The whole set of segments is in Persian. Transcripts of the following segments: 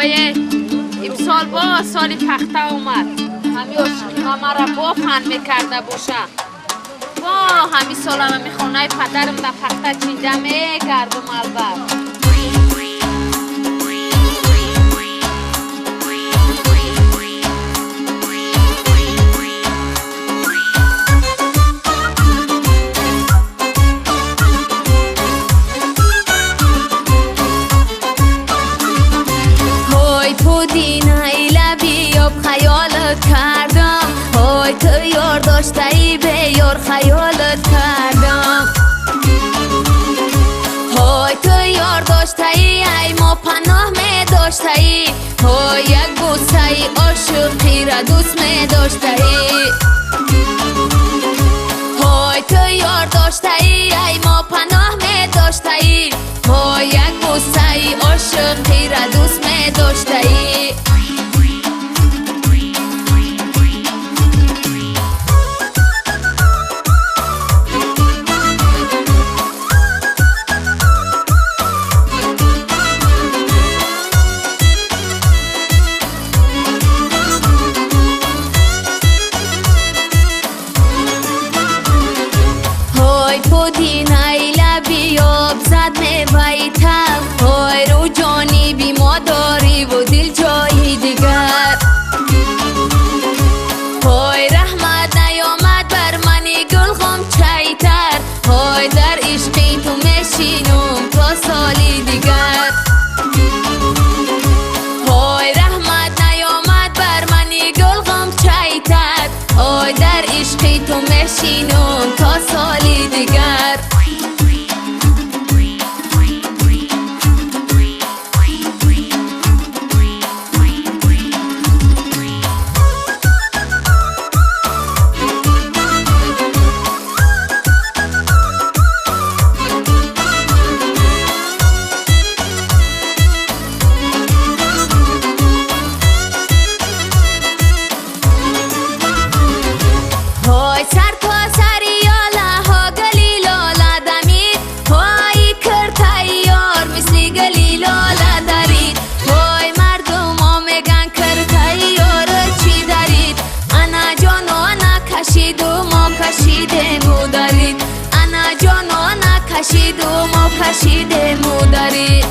اوه امسال با سالی پخته اومد همی عاشقی ها مرا با فن میکرده باشه با همی سال همی خانه پدرم در پخته چینجه میکردم البته خیالت کردم های تو یار داشته ای به یار خیالت کردم های تو یار داشته ای ای ما پناه می داشته ای های یک بوسه ای عاشقی را دوست می داشته ای های تو یار داشته ای ای ما پناه می داشته ای های یک بوسه ای عاشقی را دوست می داشته ای پودینای لبی آب زد میویتم های رو جانی بی ما داری و دل جایی دیگر های رحمت نیامد بر منی گل خم چیتر های در عشقی تو میشینم تا سالی دیگر های رحمت نیامد بر منی گل خم چیتر های در عشقی تو میشینم تا سالی دیگر کشید و ما کشیده موداری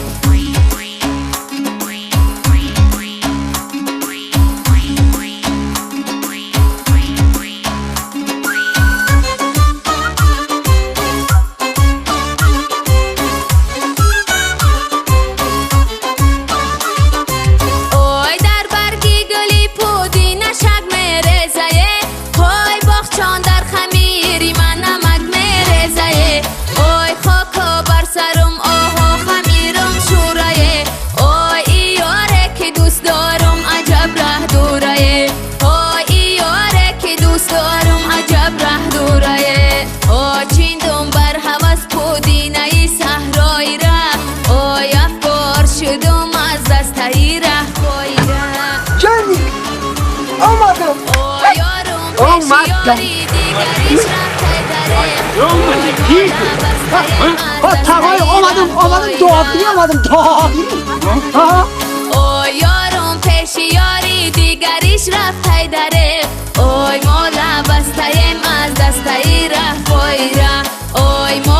اوی در برگی گلی پودی نشک میرزه های باخچان در خمیری من نمک میرزه اوی خاکا بر سرم آها خمیرم شوره اوی ای یاره که دوست دارم عجب ره دوره اوی ای یاره که دوست دارم عجب ره دوره اوی چیندم بر هوس پودینه صحرای ره اوی افکار شدم از دسته ره پای ره جانی آمدم اوی یارم پیش یاری دیگریش رفته داره تقای آمدم داغی آمدم داغی اوی یارم پیش یاری دیگریش رفته داره اوی ما لبستیم از دسته ره پای ره اوی ما